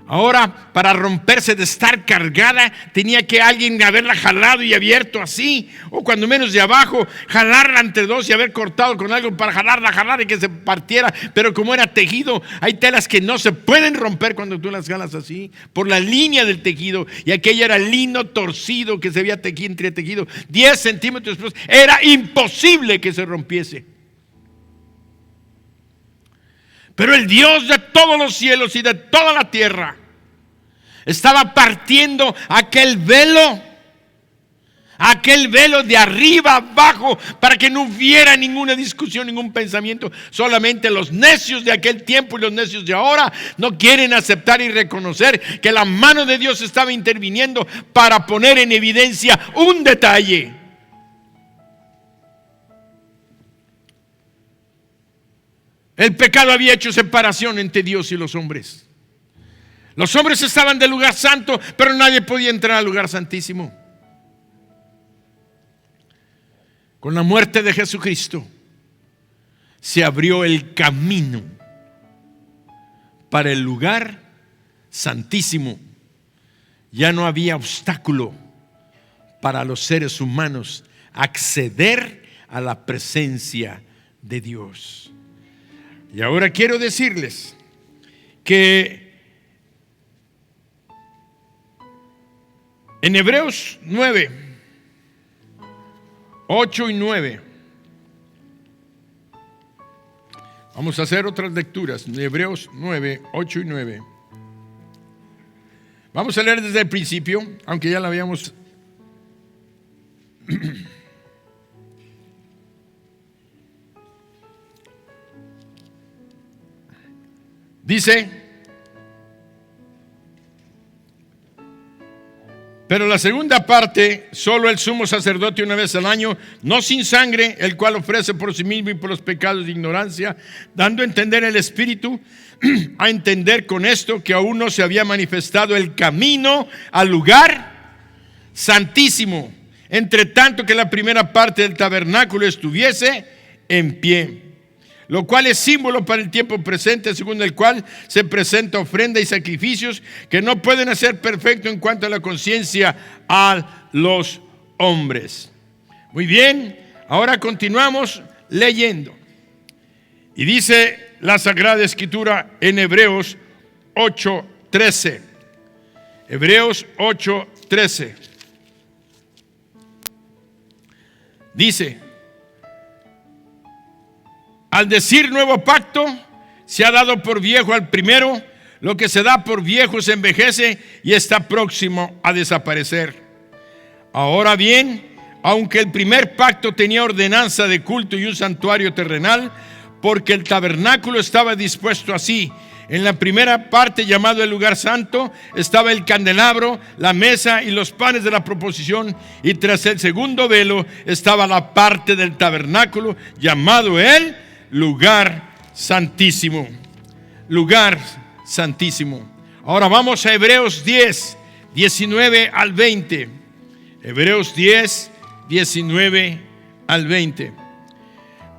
Ahora, para romperse de estar cargada, tenía que alguien haberla jalado y abierto así, o cuando menos de abajo, jalarla entre dos y haber cortado con algo para jalar y que se partiera. Pero como era tejido, hay telas que no se pueden romper cuando tú las jalas así, por la línea del tejido, y aquella era lino torcido que se había entretejido 10 centímetros, pues era imposible que se rompiese. Pero el Dios de todos los cielos y de toda la tierra estaba partiendo aquel velo de arriba abajo, para que no hubiera ninguna discusión, ningún pensamiento. Solamente los necios de aquel tiempo y los necios de ahora no quieren aceptar y reconocer que la mano de Dios estaba interviniendo para poner en evidencia un detalle. El pecado había hecho separación entre Dios y los hombres. Los hombres estaban del lugar santo, pero nadie podía entrar al lugar santísimo. Con la muerte de Jesucristo se abrió el camino para el lugar santísimo. Ya no había obstáculo para los seres humanos acceder a la presencia de Dios. Y ahora quiero decirles que en Hebreos 9, 8 y 9, vamos a hacer otras lecturas. Hebreos 9, 8 y 9. Vamos a leer desde el principio, aunque ya la habíamos. Dice: pero la segunda parte, solo el sumo sacerdote una vez al año, no sin sangre, el cual ofrece por sí mismo y por los pecados de ignorancia, dando a entender el Espíritu, a entender con esto que aún no se había manifestado el camino al lugar santísimo, entre tanto que la primera parte del tabernáculo estuviese en pie. Lo cual es símbolo para el tiempo presente, según el cual se presenta ofrenda y sacrificios que no pueden hacer perfecto en cuanto a la conciencia a los hombres. Muy bien, ahora continuamos leyendo. Y dice la Sagrada Escritura en Hebreos 8:13. Hebreos 8:13. Dice: al decir nuevo pacto, se ha dado por viejo al primero. Lo que se da por viejo se envejece y está próximo a desaparecer. Ahora bien, aunque el primer pacto tenía ordenanza de culto y un santuario terrenal, porque el tabernáculo estaba dispuesto así. En la primera parte, llamado el lugar santo, estaba el candelabro, la mesa y los panes de la proposición, y tras el segundo velo estaba la parte del tabernáculo, llamado el lugar santísimo. Lugar santísimo. Ahora vamos a Hebreos 10, 19 al 20. Hebreos 10, 19 al 20.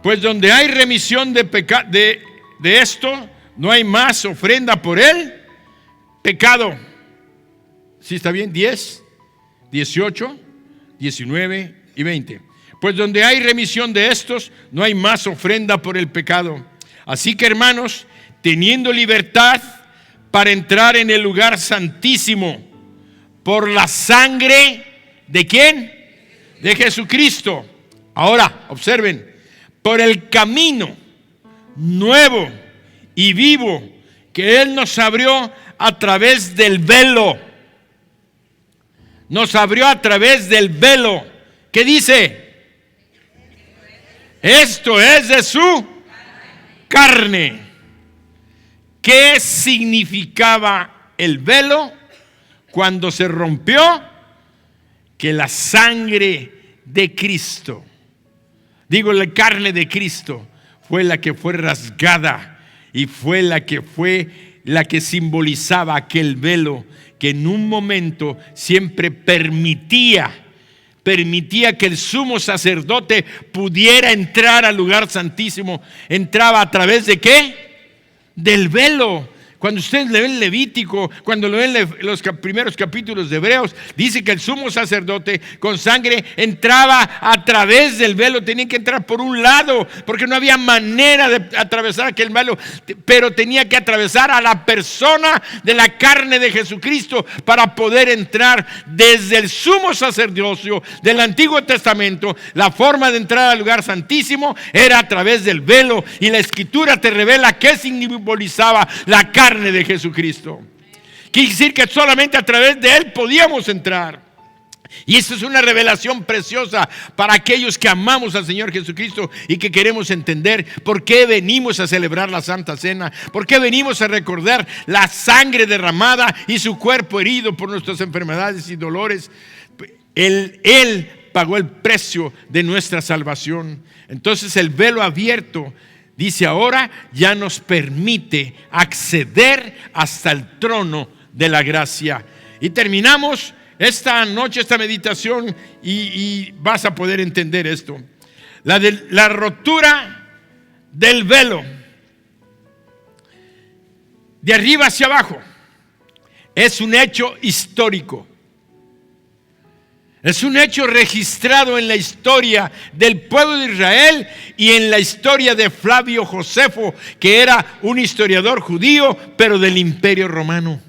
Pues donde hay remisión de esto, no hay más ofrenda por el pecado. ¿Sí está bien? 10, 18, 19 y 20. Pues donde hay remisión de estos, no hay más ofrenda por el pecado. Así que, hermanos, teniendo libertad para entrar en el lugar santísimo por la sangre ¿de quién? De Jesucristo. Ahora, observen, por el camino nuevo y vivo que Él nos abrió a través del velo. Nos abrió a través del velo. ¿Qué dice? Esto es de su carne. ¿Qué significaba el velo cuando se rompió? Que la sangre de Cristo, digo la carne de Cristo, fue la que fue rasgada y fue la que simbolizaba aquel velo que en un momento siempre permitía que el sumo sacerdote pudiera entrar al lugar santísimo. Entraba a través de ¿qué? Del velo. Cuando ustedes leen Levítico, cuando leen los primeros capítulos de Hebreos, dice que el sumo sacerdote con sangre entraba a través del velo. Tenía que entrar por un lado, porque no había manera de atravesar aquel velo, pero tenía que atravesar a la persona de la carne de Jesucristo para poder entrar desde el sumo sacerdocio del Antiguo Testamento. La forma de entrar al lugar santísimo era a través del velo, y la Escritura te revela qué simbolizaba la carne de Jesucristo. Quiere decir que solamente a través de Él podíamos entrar. Y esta es una revelación preciosa para aquellos que amamos al Señor Jesucristo y que queremos entender por qué venimos a celebrar la Santa Cena, por qué venimos a recordar la sangre derramada y su cuerpo herido por nuestras enfermedades y dolores. Él pagó el precio de nuestra salvación. Entonces el velo abierto, dice, ahora ya nos permite acceder hasta el trono de la gracia. Y terminamos esta noche, esta meditación, y vas a poder entender esto. La rotura del velo, de arriba hacia abajo, es un hecho histórico. Es un hecho registrado en la historia del pueblo de Israel y en la historia de Flavio Josefo, que era un historiador judío, pero del Imperio Romano.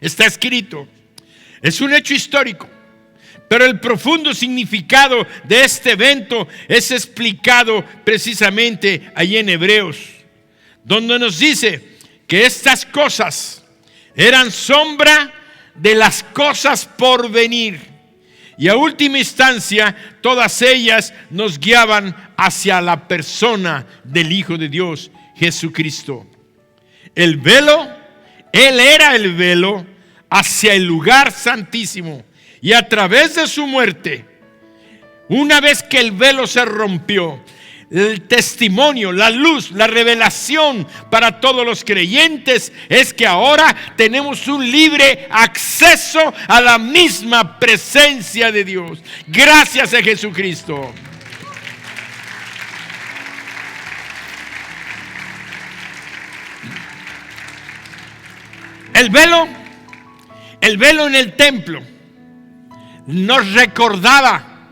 Está escrito. Es un hecho histórico, pero el profundo significado de este evento es explicado precisamente allí en Hebreos, donde nos dice que estas cosas eran sombra de las cosas por venir. Y a última instancia, todas ellas nos guiaban hacia la persona del Hijo de Dios, Jesucristo. El velo, Él era el velo hacia el lugar santísimo. Y a través de su muerte, una vez que el velo se rompió, el testimonio, la luz, la revelación para todos los creyentes es que ahora tenemos un libre acceso a la misma presencia de Dios. Gracias a Jesucristo. El velo en el templo nos recordaba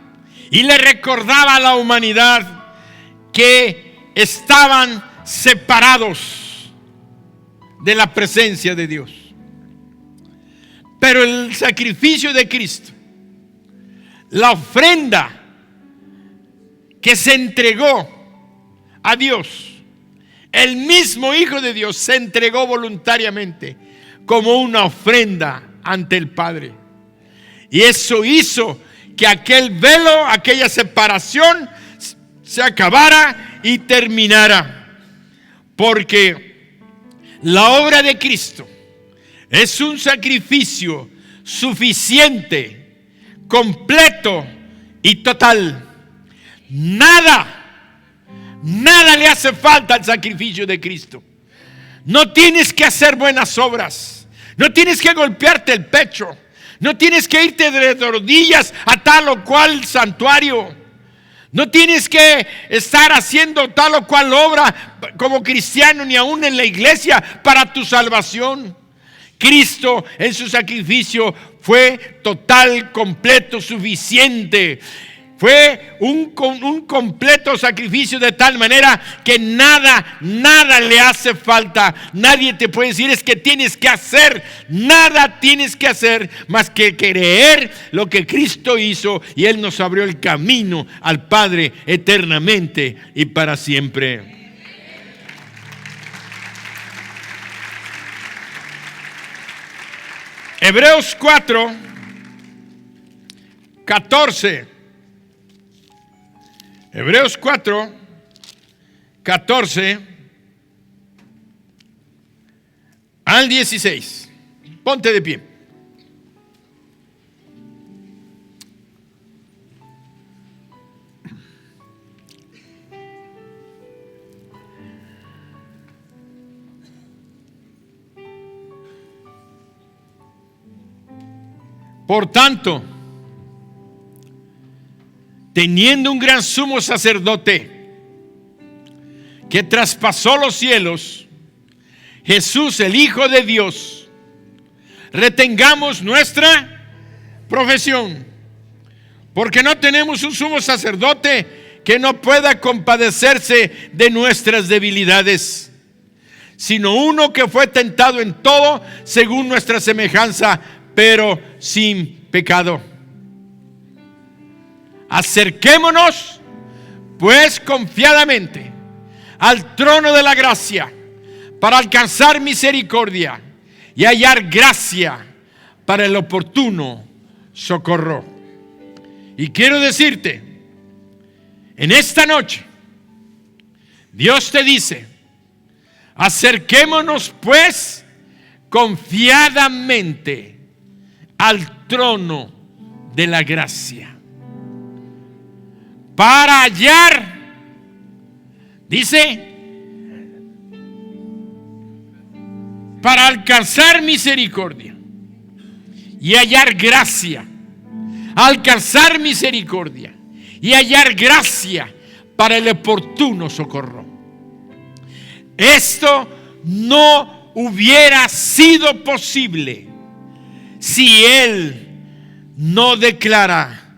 y le recordaba a la humanidad que estaban separados de la presencia de Dios. Pero el sacrificio de Cristo, la ofrenda que se entregó a Dios, el mismo Hijo de Dios se entregó voluntariamente como una ofrenda ante el Padre. Y eso hizo que aquel velo, aquella separación, se acabara y terminara, porque la obra de Cristo es un sacrificio suficiente, completo y total. Nada le hace falta al sacrificio de Cristo. No tienes que hacer buenas obras, no tienes que golpearte el pecho, no tienes que irte de rodillas a tal o cual santuario. No tienes que estar haciendo tal o cual obra como cristiano, ni aún en la iglesia, para tu salvación. Cristo en su sacrificio fue total, completo, suficiente. Fue un completo sacrificio, de tal manera que nada le hace falta. Nadie te puede decir es que tienes que hacer. Nada tienes que hacer más que creer lo que Cristo hizo, y Él nos abrió el camino al Padre eternamente y para siempre. Hebreos 4:14. Hebreos 4:14 al 16. Ponte de pie. Por tanto, teniendo un gran sumo sacerdote que traspasó los cielos, Jesús, el Hijo de Dios, retengamos nuestra profesión, porque no tenemos un sumo sacerdote que no pueda compadecerse de nuestras debilidades, sino uno que fue tentado en todo según nuestra semejanza, pero sin pecado. Acerquémonos pues confiadamente al trono de la gracia para alcanzar misericordia y hallar gracia para el oportuno socorro. Y quiero decirte, en esta noche, Dios te dice: acerquémonos pues confiadamente al trono de la gracia para hallar, dice, para alcanzar misericordia y hallar gracia, alcanzar misericordia y hallar gracia para el oportuno socorro. Esto no hubiera sido posible si Él no declara: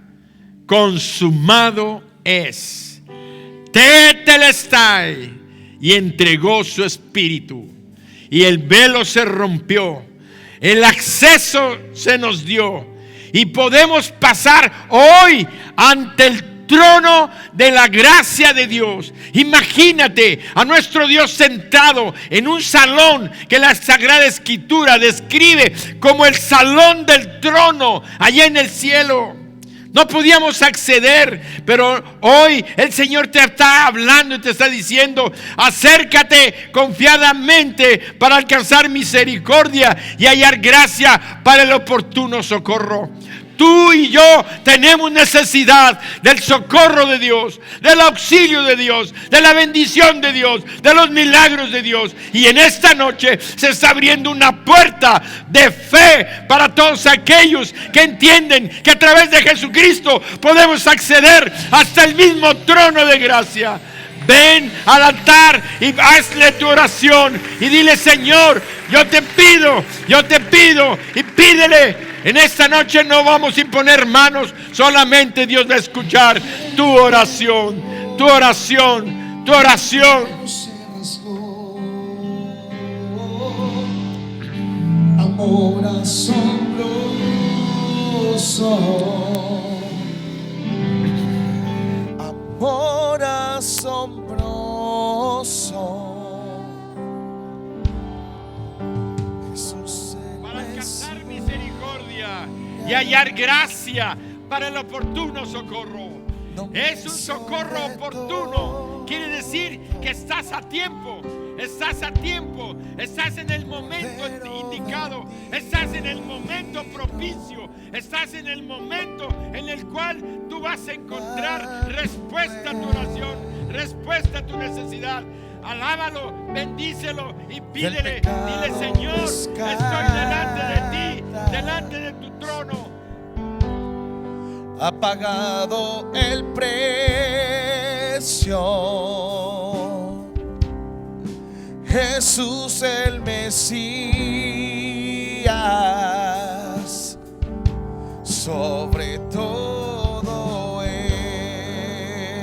consumado es, tetelestai, y entregó su espíritu, y el velo se rompió, el acceso se nos dio, y podemos pasar hoy ante el trono de la gracia de Dios. Imagínate a nuestro Dios sentado en un salón que la Sagrada Escritura describe como el salón del trono allá en el cielo. No podíamos acceder, pero hoy el Señor te está hablando y te está diciendo: acércate confiadamente para alcanzar misericordia y hallar gracia para el oportuno socorro. Tú y yo tenemos necesidad del socorro de Dios, del auxilio de Dios, de la bendición de Dios, de los milagros de Dios. Y en esta noche se está abriendo una puerta de fe para todos aquellos que entienden que a través de Jesucristo podemos acceder hasta el mismo trono de gracia. Ven al altar y hazle tu oración y dile: Señor, yo te pido y pídele. En esta noche no vamos a imponer manos, solamente Dios va a escuchar tu oración, tu oración, tu oración. Amor asombroso, amor asombroso. Para alcanzar misericordia y hallar gracia para el oportuno socorro. Es un socorro oportuno. Quiere decir que estás a tiempo. Estás a tiempo. Estás en el momento indicado. Estás en el momento propicio. Estás en el momento en el cual tú vas a encontrar respuesta a tu oración, respuesta a tu necesidad. Alábalo, bendícelo y pídele. Dile: Señor, estoy delante de ti, delante de tu trono. Ha pagado el precio, Jesús el Mesías, sobre todo es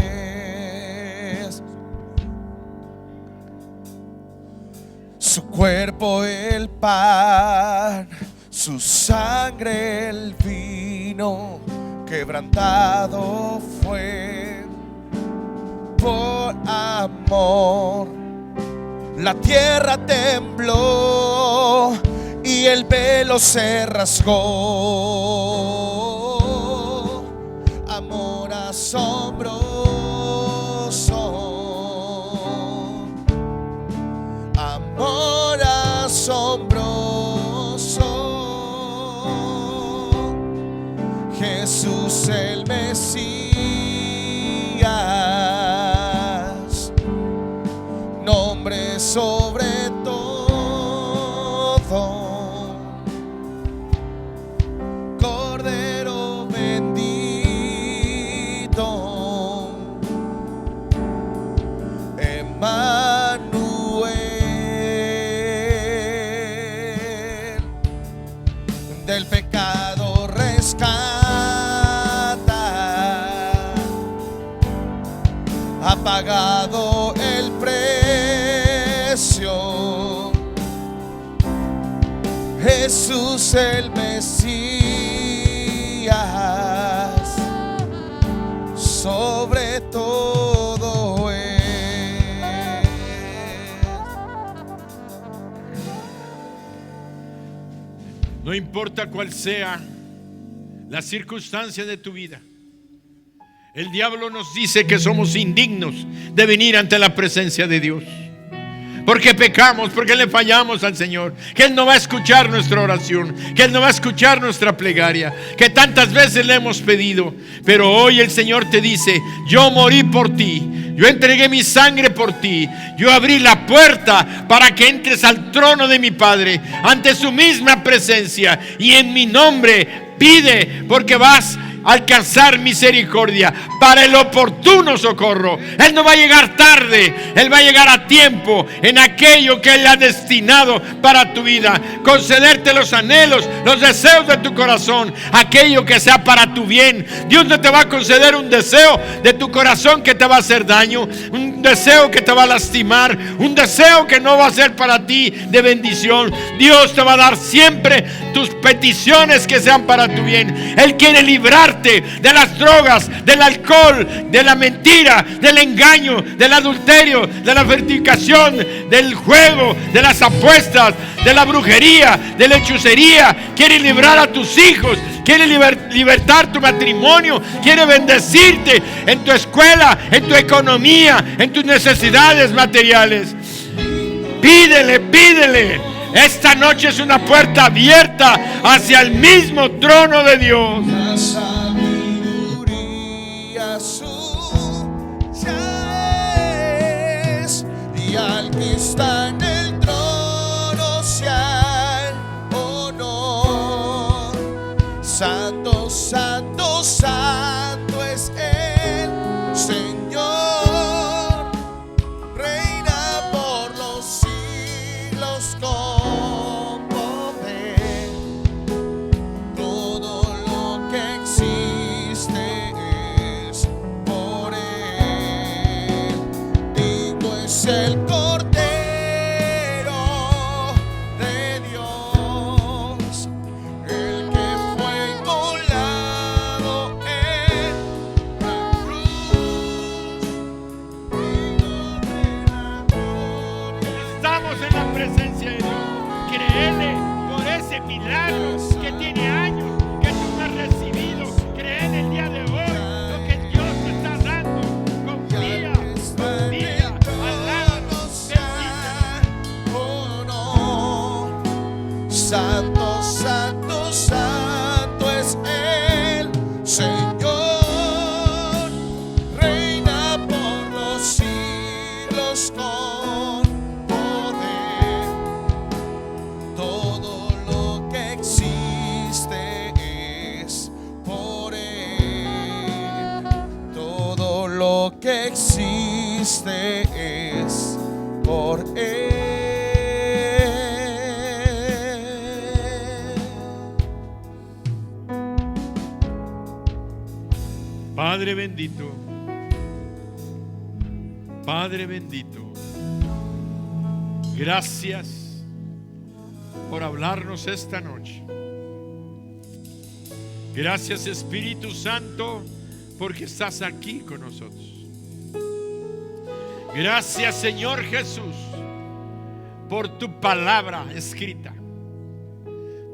su cuerpo el pan, su sangre el vino, quebrantado fue por amor. La tierra tembló y el velo se rasgó. Amor asombroso, amor asombroso. Jesús el Mesías, nombre sobre todo, Cordero bendito, Emmanuel. del pecado rescata, ha pagado el precio. Jesús el Mesías, sobre todo es. No importa cuál sea la circunstancia de tu vida, el diablo nos dice que somos indignos de venir ante la presencia de Dios, porque pecamos, porque le fallamos al Señor, que Él no va a escuchar nuestra oración, que Él no va a escuchar nuestra plegaria, que tantas veces le hemos pedido. Pero hoy el Señor te dice: yo morí por ti, yo entregué mi sangre por ti, yo abrí la puerta para que entres al trono de mi Padre, ante su misma presencia, y en mi nombre pide, porque vas a alcanzar misericordia para el oportuno socorro. Él no va a llegar tarde, Él va a llegar a tiempo en aquello que Él ha destinado para tu vida, concederte los anhelos, los deseos de tu corazón, aquello que sea para tu bien. Dios no te va a conceder un deseo de tu corazón que te va a hacer daño, un deseo que te va a lastimar, un deseo que no va a ser para ti de bendición. Dios te va a dar siempre tus peticiones que sean para tu bien. Él quiere librarte de las drogas, del alcohol, de la mentira, del engaño, del adulterio, de la fornicación, del juego, de las apuestas, de la brujería, de la hechicería. Quiere librar a tus hijos, quiere libertar tu matrimonio, quiere bendecirte en tu escuela, en tu economía, en tus necesidades materiales. Pídele, pídele. Esta noche es una puerta abierta hacia el mismo trono de Dios. La sabiduría suya es, y al que está en el trono sea el honor. Santo, santo, santo es el Señor, reina por los siglos con poder. Todo lo que existe es por Él. Digo, es el Cordero de Dios, el que fue inmolado en la cruz, digno de la gloria. Estamos en la presencia de Dios. Créele por ese milagro que tiene años que tú no has recibido. Créele el día de hoy lo que Dios te está dando. Confía, confía, alábanos, bendícelo. Oh no, santo, santo, santo es el Señor, reina por los siglos con poder. Todo lo que existe es por Él. Todo lo que existe es por Él. Padre bendito, Padre bendito, gracias por hablarnos esta noche. Gracias, Espíritu Santo, porque estás aquí con nosotros. Gracias, Señor Jesús, por tu palabra escrita.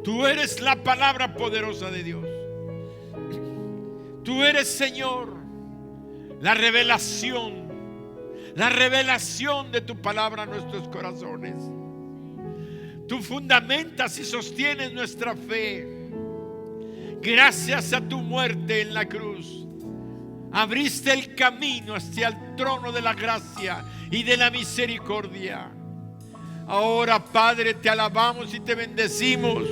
Tú eres la palabra poderosa de Dios. Tú eres, Señor, la revelación de tu palabra a nuestros corazones. Tú fundamentas y sostienes nuestra fe. Gracias a tu muerte en la cruz, abriste el camino hacia el trono de la gracia y de la misericordia. Ahora, Padre, te alabamos y te bendecimos.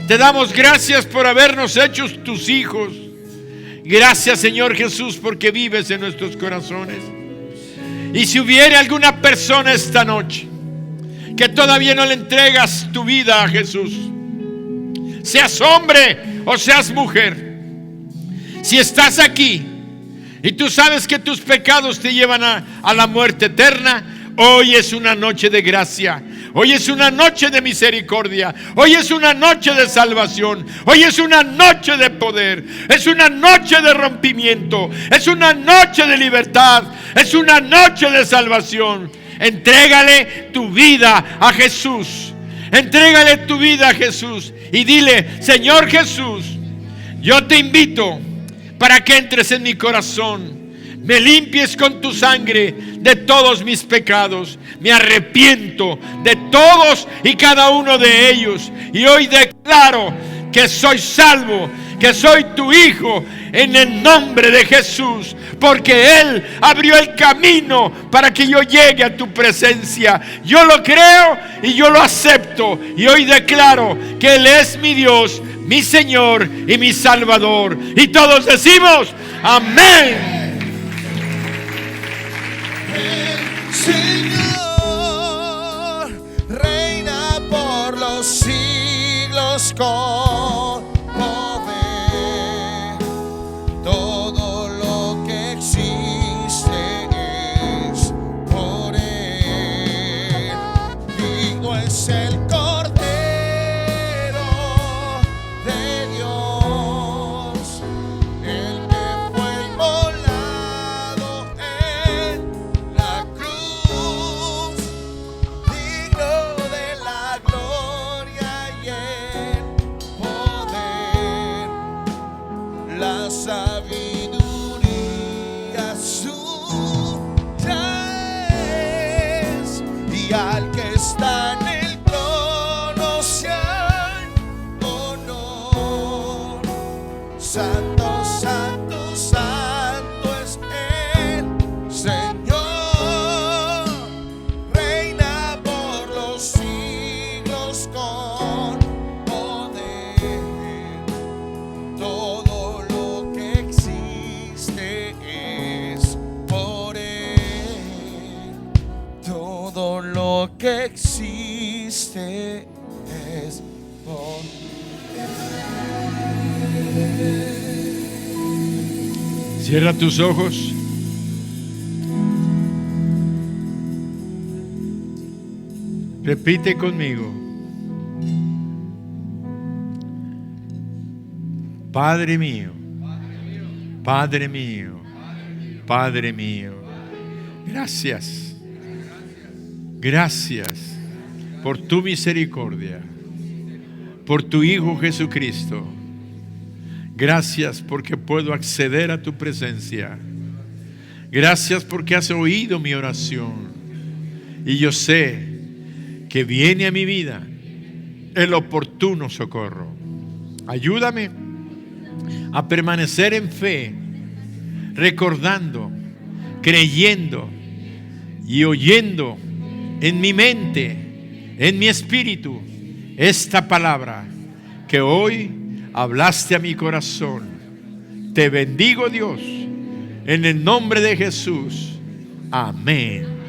Te damos gracias por habernos hecho tus hijos. Gracias, Señor Jesús, porque vives en nuestros corazones. Y si hubiera alguna persona esta noche que todavía no le entregas tu vida a Jesús, seas hombre o seas mujer. Si estás aquí y tú sabes que tus pecados te llevan a la muerte eterna, hoy es una noche de gracia. Hoy es una noche de misericordia. Hoy es una noche de salvación. Hoy es una noche de poder. Es una noche de rompimiento. Es una noche de libertad. Es una noche de salvación. Entrégale tu vida a Jesús. Entrégale tu vida a Jesús. Y dile: Señor Jesús, yo te invito para que entres en mi corazón. Me limpies con tu sangre de todos mis pecados. Me arrepiento de todos y cada uno de ellos. Y hoy declaro que soy salvo, que soy tu hijo, en el nombre de Jesús. Porque Él abrió el camino para que yo llegue a tu presencia. Yo lo creo y yo lo acepto. Y hoy declaro que Él es mi Dios, mi Señor y mi Salvador. Y todos decimos: amén. Señor reina por los siglos con poder. Todo lo que existe es por Él. Digno es el Cordero de Dios, el que fue inmolado en la cruz, digno de la gloria y el poder, la sabiduría suya es, y al que está en el trono sea honor. Santo, santo, santo es el Señor, reina por los siglos con poder. Todo lo que existe es por Él. Todo lo que existe es por Cierra tus ojos. Repite conmigo: Padre mío, Padre mío, Padre mío, gracias, gracias por tu misericordia, por tu Hijo Jesucristo. Gracias porque puedo acceder a tu presencia. Gracias porque has oído mi oración. Y yo sé que viene a mi vida el oportuno socorro. Ayúdame a permanecer en fe, recordando, creyendo y oyendo en mi mente, en mi espíritu, esta palabra que hoy hablaste a mi corazón. Te bendigo, Dios, en el nombre de Jesús. Amén.